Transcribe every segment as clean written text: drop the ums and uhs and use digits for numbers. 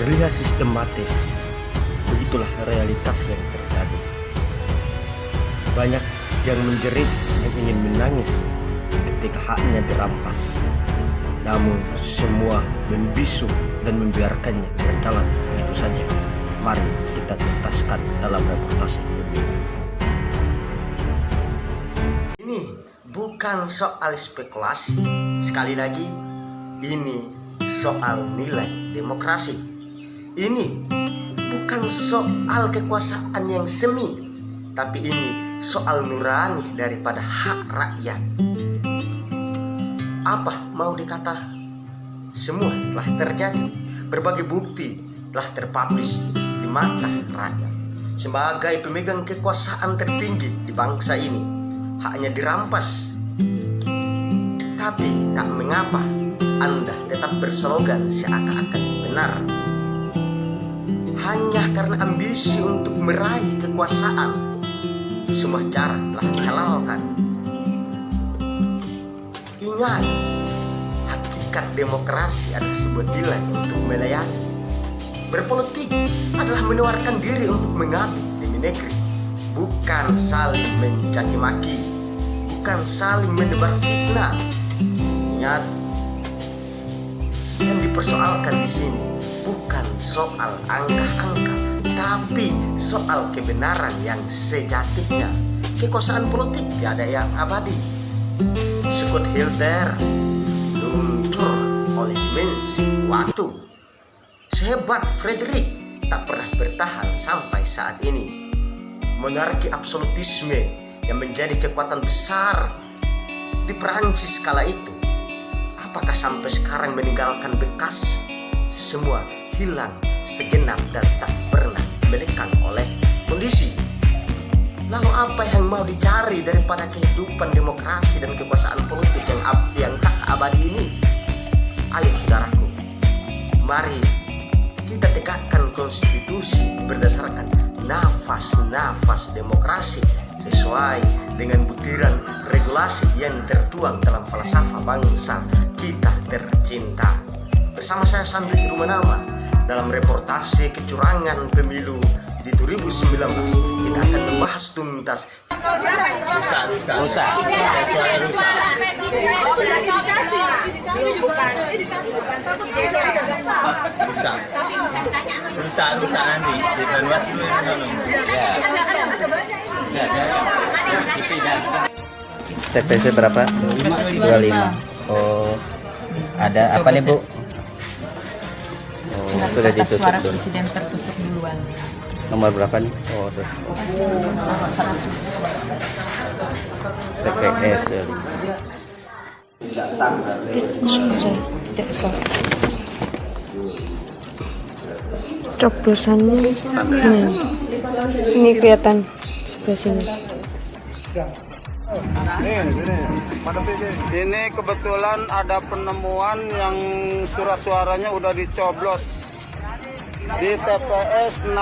terlihat sistematis. Begitulah realitas yang terjadi. Banyak yang menjerit, yang ingin menangis ketika haknya dirampas. Namun semua membisu dan membiarkannya berjalan begitu saja. Mari kita tuntaskan dalam reportase pemilu. Ini bukan soal spekulasi. Sekali lagi, ini soal nilai demokrasi. Ini bukan soal kekuasaan yang semi, tapi ini soal nurani daripada hak rakyat. Apa mau dikata? Semua telah terjadi. Berbagai bukti telah terpublish di mata rakyat. Sebagai pemegang kekuasaan tertinggi di bangsa ini, haknya dirampas. Tapi tak mengapa Anda tetap berslogan seakan-akan benar. Hanya karena ambisi untuk meraih kekuasaan, semua cara telah dihalalkan. Ingat, hakikat demokrasi adalah sebuah nilai untuk melayani. Berpolitik adalah menawarkan diri untuk mengabdi demi negeri, bukan saling mencaci maki, bukan saling menebar fitnah. Ingat, yang dipersoalkan di sini bukan soal angka-angka, tapi soal kebenaran yang sejatinya. Kekuasaan politik tiada yang abadi. Sekut Hilder luntur oleh dimensi waktu. Sehebat Frederick tak pernah bertahan sampai saat ini. Monarki absolutisme yang menjadi kekuatan besar di Perancis kala itu, apakah sampai sekarang meninggalkan bekas? Semua hilang segenap dan tak pernah melekang oleh kondisi. Lalu apa yang mau dicari daripada kehidupan demokrasi dan kekuasaan politik yang tak abadi ini? Ayo saudaraku, mari kita tegakkan konstitusi berdasarkan nafas-nafas demokrasi sesuai dengan butiran regulasi yang tertuang dalam falsafah bangsa kita tercinta. Bersama saya Sandri Rumanama dalam reportase kecurangan pemilu di 2019, kita akan membahas tuntas. Rusak. Rusak nanti di Bawaslu TPS berapa? 25. Oh, ada apa nih Bu? Oh, sudah ditusuk suara dulu. presiden tertusuk duluan. Nomor berapa nih? Oh, terus TPS dulu. Coblosannya ini kelihatan sebelah sini. Ini kebetulan ada penemuan yang surat suaranya udah dicoblos di TPS 65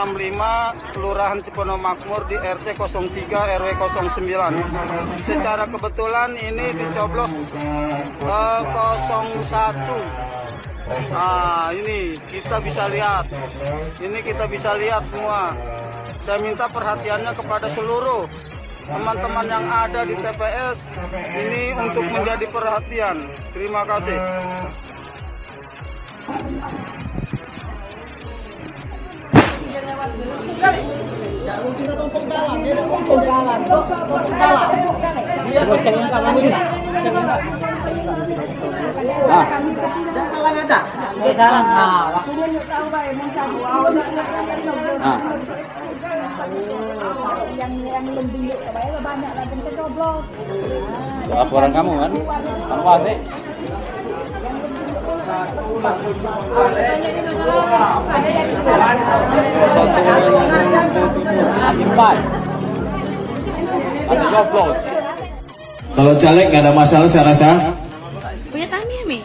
Kelurahan Cipono Makmur di RT 03 RW 09. Secara kebetulan ini dicoblos 01. Nah, ini kita bisa lihat. Ini kita bisa lihat semua. Saya minta perhatiannya kepada seluruh teman-teman yang ada di TPS ini untuk menjadi perhatian. Terima kasih. Laporan kamu kan? Apa sih? Kalau caleg nggak ada masalah saya rasa. Punya kami ya, Mi?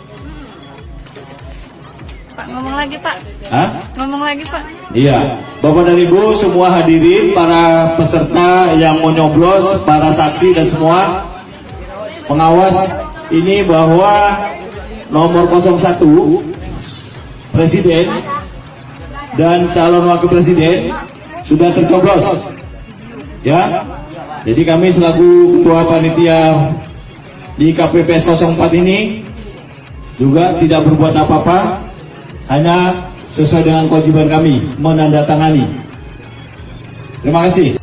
Pak, ngomong lagi, Pak. Hah? Ngomong lagi, Pak. Iya, Bapak dan Ibu semua hadirin, para peserta yang mau nyoblos, para saksi dan semua pengawas ini bahwa nomor 01 Presiden dan calon wakil presiden sudah tercoblos. Ya, jadi kami selaku ketua panitia di KPPS 04 ini juga tidak berbuat apa-apa, hanya sesuai dengan kewajiban kami menandatangani. Terima kasih.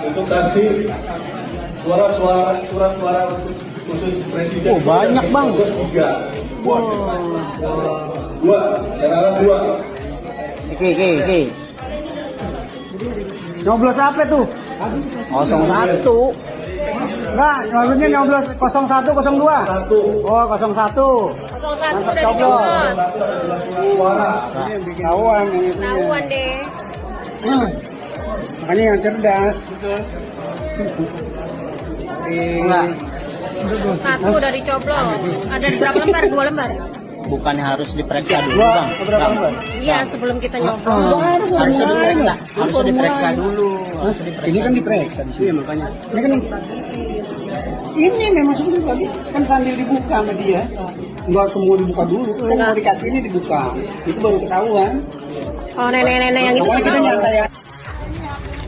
Untuk saksi surat suara khusus presiden. Oh, banyak bang. 3. Dua. Oke. Nyoblos apa tuh? 01. Enggak, maksudnya nyoblos 01, 02. 1. Oh, 01. 01 udah dicoblos. Suara. Tahuan yang itu. Tahuan deh. Makanya yang cerdas. Enggak. 1 udah dicoblos. Ada berapa lembar? 2 lembar. Bukannya harus diperiksa dulu, Dua, Bang? berapa lembar? Iya, sebelum kita nyoblos. Harusnya diperiksa. Harusnya diperiksa dulu. Harusnya diperiksa. Ini kan diperiksa di sini makanya. Ini memang sebelum tadi kan sambil dibuka sama dia. Enggak semua dibuka dulu, kan mau dikasih ini dibuka. Itu baru ketahuan. Oh, nenek-nenek yang itu Makanya kita tahu. nyantai ya.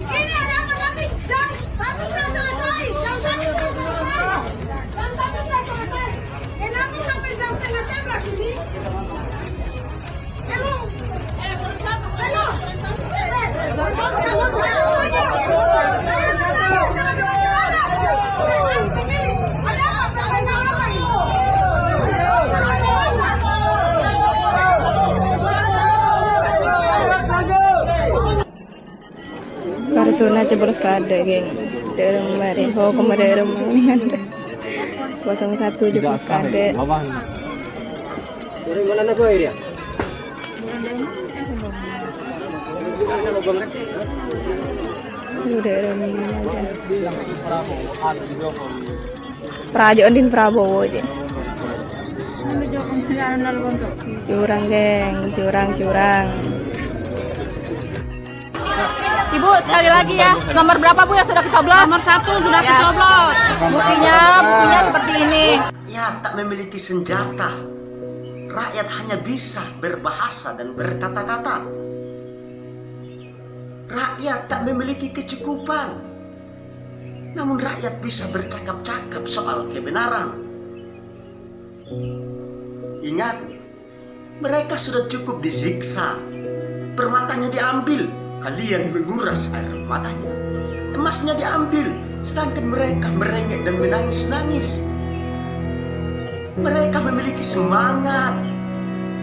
Ini ada apa lagi? Jam 1 sudah selesai. Jam 1 sudah selesai. Jam 1 sudah selesai. Kenapa sampai jam 11 ini? Hello. Hello. Ada apa? Kartuna jeblos kada geng. Daerah kemarin, kemarin 01 jeblos kada. Daerah mana aja. Prajo din Prabowo aja. Curang geng, curang. Ibu, sekali lagi ya. Nomor berapa Bu yang sudah dicoblos? Nomor 1 sudah dicoblos. Buktinya seperti ini. Ya, tak memiliki senjata. Rakyat hanya bisa berbahasa dan berkata-kata. Rakyat tak memiliki kecukupan. Namun rakyat bisa bercakap-cakap soal kebenaran. Ingat, mereka sudah cukup disiksa. Permatanya diambil, kalian menguras air matanya. Emasnya diambil, sedangkan mereka merengek dan menangis-nangis. Mereka memiliki semangat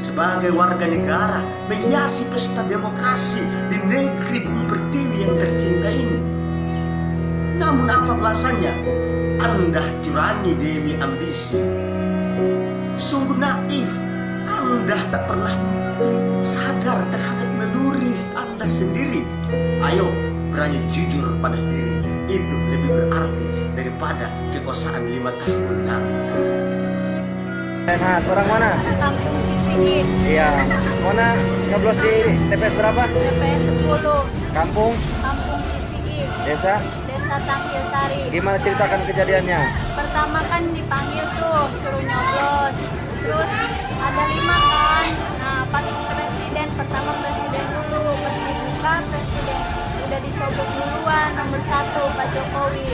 sebagai warga negara menghiasi pesta demokrasi di negeri bumi pertiwi yang tercinta ini. Namun apa balasannya? Anda curangi demi ambisi. Sungguh naif. Anda tak pernah sadar terhadap naluri Anda sendiri. Ayo, berani jujur pada diri. Itu lebih berarti daripada kekuasaan 5 tahun nanti. Renhat, orang mana? Kampung Cisigit, Iya. Mana nyoblos di TPS berapa? TPS 10, Kampung, Kampung Cisigit, desa. Desa Tangkil Sari. Gimana ceritakan kejadiannya? Pertama kan dipanggil tuh, suruh nyoblos. Terus ada 5 kan. Nah, pas presiden, pertama presiden dulu. Pas dibuka, presiden udah dicoblos duluan, nomor 1, Pak Jokowi.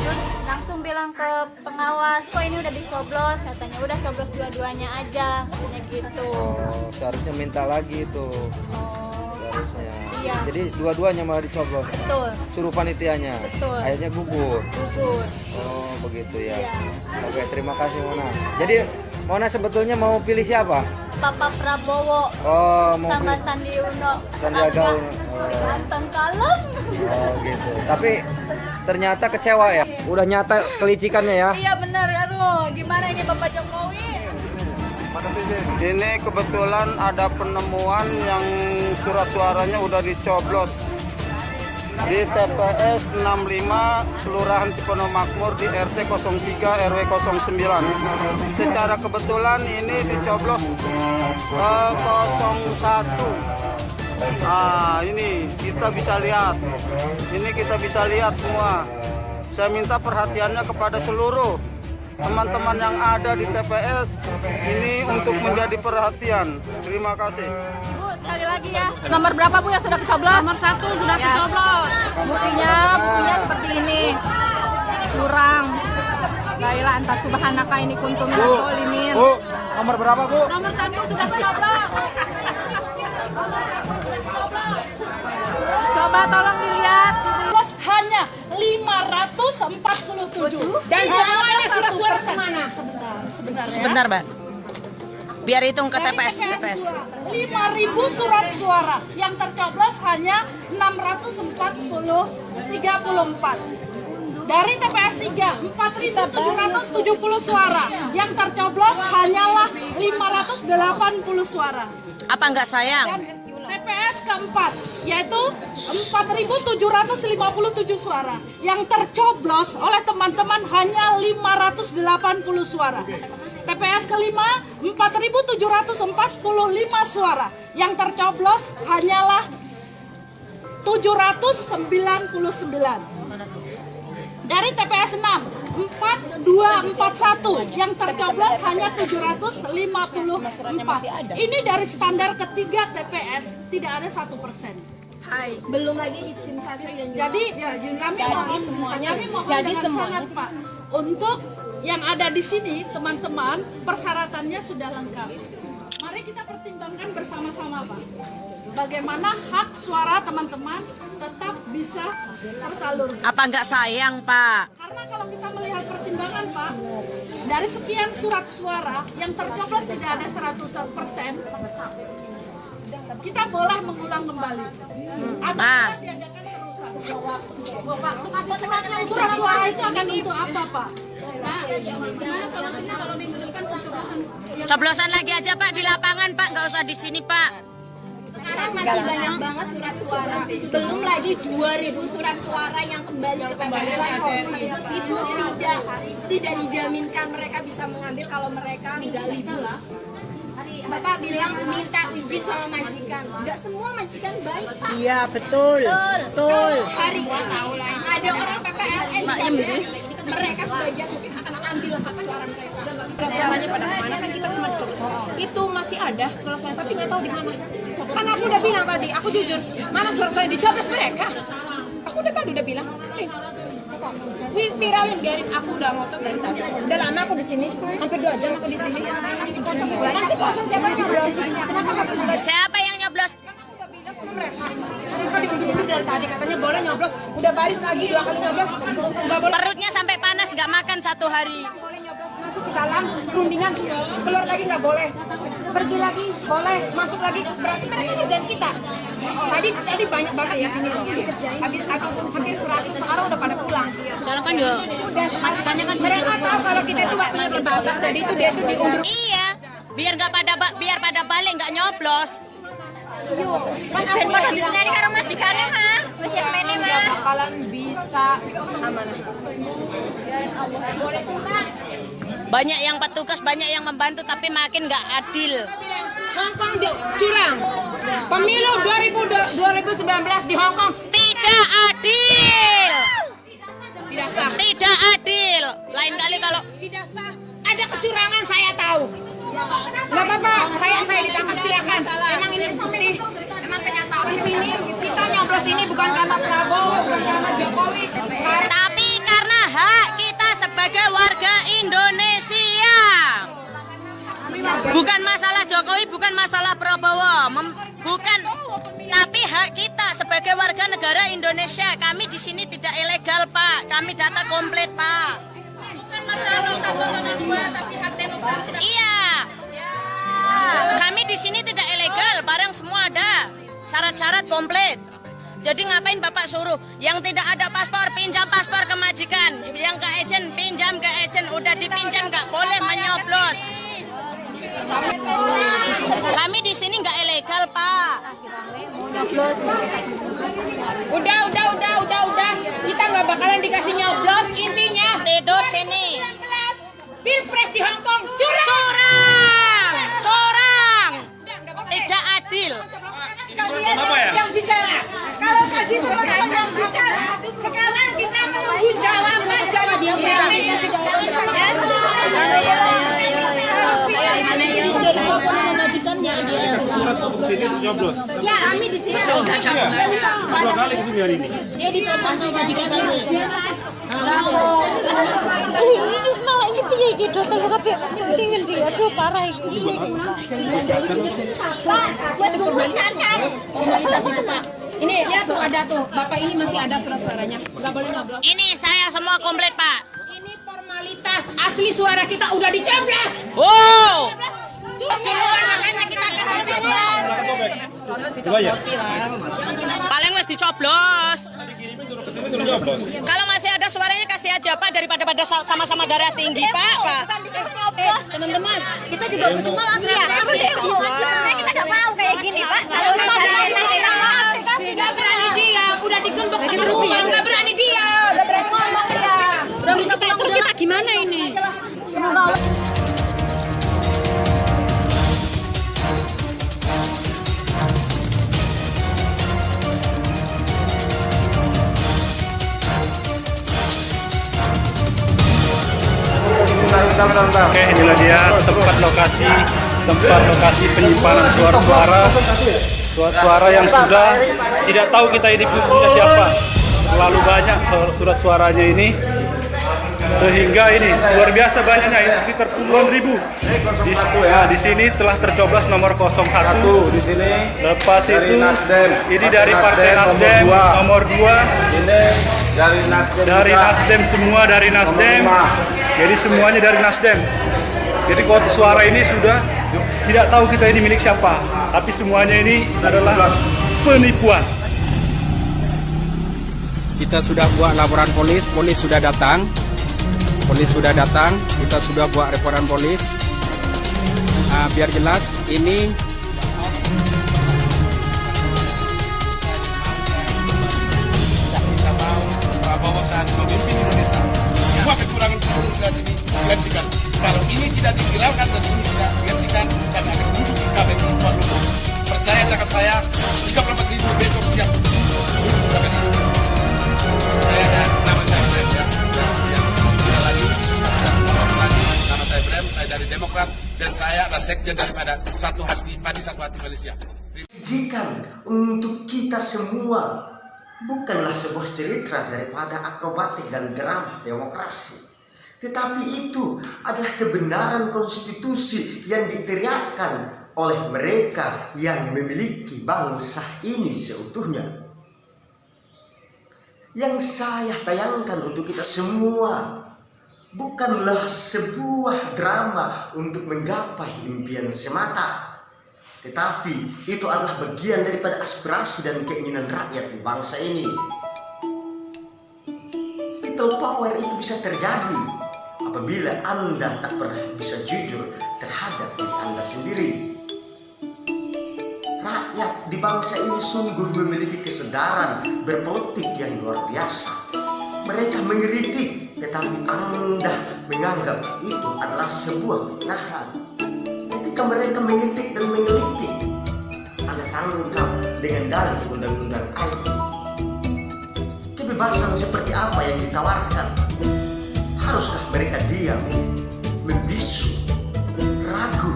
Terus langsung bilang ke pengawas, kok ini udah dicoblos? Katanya udah coblos dua-duanya aja, katanya gitu. Oh, seharusnya minta lagi itu. Oh, Seharusnya. iya. Jadi dua-duanya malah dicoblos. Betul, Suruh panitianya. Betul. Akhirnya gugur. gugur. Oh, begitu ya. Iya. Oke, terima kasih Mona. Jadi Mona sebetulnya mau pilih siapa? Papa Prabowo Oh, mau sama pilih Sandi Uno. Sandiaga Enggak, Uno. si ganteng kalem. Oh, gitu. Tapi ternyata kecewa ya. Udah nyata kelicikannya ya. Iya bener, aduh gimana ini Bapak Jokowi? Ini kebetulan ada penemuan yang surat suaranya udah dicoblos di TPS 65 Kelurahan Cipono Makmur di RT 03 RW 09. Secara kebetulan ini dicoblos 01. Nah, ini kita bisa lihat. Ini kita bisa lihat semua. Saya minta perhatiannya kepada seluruh teman-teman yang ada di TPS ini untuk menjadi perhatian. Terima kasih. Ibu, sekali lagi ya. Nomor berapa Bu yang sudah kecoblos? Nomor 1 sudah kecoblos. Buktinya seperti ini. Curang. Lailah anta subhanaka ini kuntum minaz zalimin. Bu, nomor berapa Bu? Nomor 1 sudah kecoblos. Coba tolong dilihat. Hanya 547 dan semuanya surat suara kemana? Sebentar Mbak. Biar hitung ke TPS. 5.000 surat suara yang tercoblos hanya 634. Dari TPS 3 4.770 suara yang tercoblos hanyalah 580 suara. Apa enggak sayang? Dan TPS keempat yaitu 4.757 suara yang tercoblos oleh teman-teman hanya 580 suara. TPS kelima 4.745 suara yang tercoblos hanyalah 799. Dari TPS 6 4241 yang tercoblos hanya 754. Ini dari standar ketiga TPS tidak ada 1%. Belum lagi SIM 1 dan Jadi kami mohon dengan sangat Pak untuk yang ada di sini teman-teman persyaratannya sudah lengkap. Mari kita pertimbangkan bersama-sama Pak. Bagaimana hak suara teman-teman tetap bisa tersalurkan. Apa enggak sayang Pak? Karena kalau kita melihat pertimbangan Pak, dari sekian surat suara yang tercoblos tidak ada 100%, kita boleh mengulang kembali. Atau diadakan perusahaan. Surat suara itu akan untuk apa Pak? Coblosan lagi aja Pak di lapangan Pak, nggak usah di sini Pak. sekarang masih banyak banget surat suara. Belum lagi 2.000 surat suara yang kembali ke TPS. Itu tidak dijaminkan mereka bisa mengambil kalau mereka nggak libur. Bapak bilang minta izin sama majikan. Nggak semua majikan baik Pak. Iya betul. Betul. Hari ini ada orang PPLN mereka sebagian mungkin akan ambil hak suara mereka. Suaranya pada mana kan kita cuma dicoblos. Itu masih ada suara-suara tapi nggak tahu di mana. Kan aku udah bilang tadi, aku jujur, mana suara-suara dicoblos mereka? Aku udah bilang. Viralin biarin, aku udah ngotot dari tadi. Udah lama aku di sini, hampir 2 jam aku di sini. Masih kosong siapa yang nyoblos? Kenapa kamu juga? Siapa yang nyoblos? Mereka diundur-undur dari tadi katanya boleh nyoblos, udah baris lagi 2 kali nyoblos, nggak boleh. Perutnya sampai panas, nggak makan 1 hari. Boleh nyoblos masuk ke dalam perundingan, keluar lagi nggak boleh, pergi lagi boleh, masuk lagi. Berarti mereka kerjaan kita. Tadi banyak banget ya sini. Habis hampir 100 sekarang udah pada pulang. Sekarang kan udah majikannya kan mereka tahu kalau kita itu waktunya berbagas, jadi itu dia tuh diundur. Iya, biar pada balik nggak nyoblos. Dan pada di sini karena majikannya ha, masih mene mah. Bakalan bisa amanah. Banyak yang petugas, banyak yang membantu, tapi makin nggak adil. Hongkong curang. Pemilu 2019 di Hongkong tidak adil. Tidak sah. Tidak adil. Lain kali kalau tidak sah, ada kecurangan saya tahu. Nggak apa-apa, saya ditangkap silakan. Emang ini bukti. Emang kenyataan ini kita nyoblos ini bukan karena Prabowo, bukan karena Jokowi, tapi karena hak kita sebagai warga Indonesia. Bukan masalah Jokowi, bukan masalah Prabowo, bukan. Tapi hak kita sebagai warga negara Indonesia, kami di sini tidak ilegal Pak, kami data komplit Pak. Bukan masalah 1 atau 2, tapi hak demokrasi. Iya. Kami di sini tidak ilegal, barang semua ada, syarat-syarat komplit. Jadi ngapain Bapak suruh yang tidak ada paspor pinjam paspor ke majikan, yang ke agent pinjam ke agent, udah dipinjam nggak boleh menyoblos. Kami di sini nggak ilegal Pak. Udah. Kita nggak bakalan dikasih nyoblos, intinya tidur sini. Pilpres di Hongkong curang. Tidak adil. Yang bicara. Kalau tadi itu yang bicara. Sekarang kita menunggu jawaban dari sini tercoblos. Ya, kami di sini. Dua kali kesini hari ini. Dia ditelepon sama majikan kami. Ini malah ini piye gitu kalau kabeh tinggal dia aduh parah iki. Pak, buat kumpulkan kan. Formalitas itu, Pak. Ini lihat tuh ada tuh. Bapak ini masih ada surat-suaranya. Enggak boleh nyoblos. Ini saya semua komplit, Pak. Ini formalitas. Asli suara kita udah dicoblos. Wow. Makanya kita kehadiran. Dua ya? Paling wes dicoblos. Kalau masih ada suaranya kasih aja, Pak, daripada pada sama-sama darah tinggi, Pak. Teman-teman, kita juga percuma lah ya. Kita nggak mau kayak gini, Pak. Kalau nggak berani dia, udah digembok sama rupiah. Nggak berani dia, nggak berani ngomong dia. Udah kita pulang kita gimana ini? Semoga Oke, inilah dia tempat lokasi penyimpanan suara-suara yang sudah tidak tahu kita ini punya siapa. Terlalu banyak surat suaranya ini, sehingga ini luar biasa banyaknya, ini sekitar puluhan ribu. Di sini telah tercoblos nomor 01 di sini. Lepas itu ini dari Partai Nasdem nomor 2. Ini dari Nasdem semua dari Nasdem. Jadi semuanya dari Nasdem. Jadi kotak suara ini sudah tidak tahu kita ini milik siapa, tapi semuanya ini adalah penipuan. Kita sudah buat laporan polis sudah datang. Kita sudah buat laporan polis. Biar jelas, ini kita mau bahwasan pemimpin Indonesia semua kecurangan sudah digantikan. Kalau ini tidak dihilangkan dan ini tidak digantikan, dan akan duduk di KPI Parlemen. Percaya cakap saya, 34.000 besok siap duduk di KPI. Saya nama saya Brem ya. Tidak lagi, nama saya Brem, saya dari Demokrat dan saya adalah sekjen daripada Satu Hati Malaysia. Jika untuk kita semua bukanlah sebuah cerita daripada akrobatik dan drama demokrasi, tetapi itu adalah kebenaran konstitusi yang diteriakkan oleh mereka yang memiliki bangsa ini seutuhnya. Yang saya tayangkan untuk kita semua bukanlah sebuah drama untuk menggapai impian semata, tetapi itu adalah bagian daripada aspirasi dan keinginan rakyat di bangsa ini. People power itu bisa terjadi apabila Anda tak pernah bisa jujur terhadap diri Anda sendiri. Rakyat di bangsa ini sungguh memiliki kesadaran berpolitik yang luar biasa. Mereka mengkritik, tetapi Anda menganggap itu adalah sebuah kebenaran. Ketika mereka mengkritik dan menggelitik, Anda tangkap dengan dalih undang-undang IT. Kebebasan seperti apa yang ditawarkan? Haruskah mereka diam, membisu, ragu,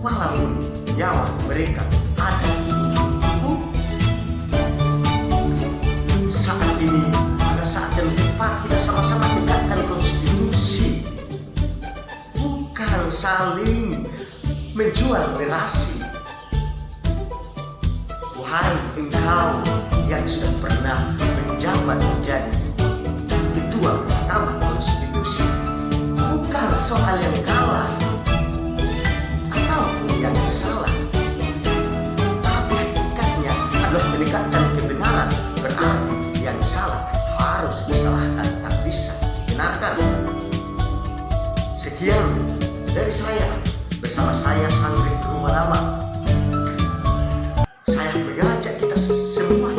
walaupun nyawa mereka ada di ujung kuku? Saat ini pada saat yang tepat kita sama-sama tegakkan konstitusi, bukan saling menjual narasi. Wahai engkau yang sudah pernah menjabat menjadi ketua Mahkamah Konstitusi, bukan soal yang kalah ataupun yang salah, tapi hakikatnya adalah menegakkan kebenaran. Berarti yang salah harus disalahkan, tak bisa dibenarkan. Sekian dari saya, bersama saya Santri Rumah Lama. Saya mengajak kita semua,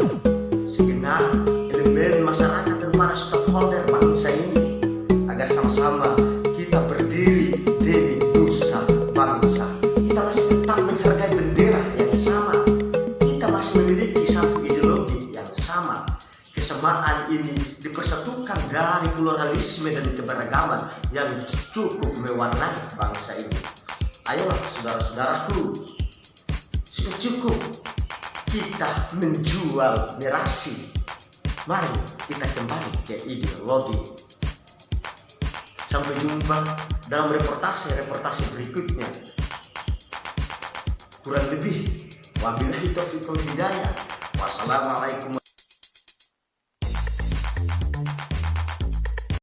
segenap elemen masyarakat dan para stakeholder bangsa ini, agar sama-sama kita berdiri demi nusa bangsa. Kita masih tetap menghargai bendera yang sama. Kita masih memiliki satu ideologi yang sama. Kesamaan ini dipersatukan dari pluralisme dan keberagaman yang cukup mewarnai bangsa ini. Ayolah saudara-saudaraku, Sudah cukup kita menjual narasi. Mari kita kembali ke ideologi. Sampai jumpa dalam reportase berikutnya. Kurang lebih, wabillahi taufiq wal hidayah. Wassalamualaikum.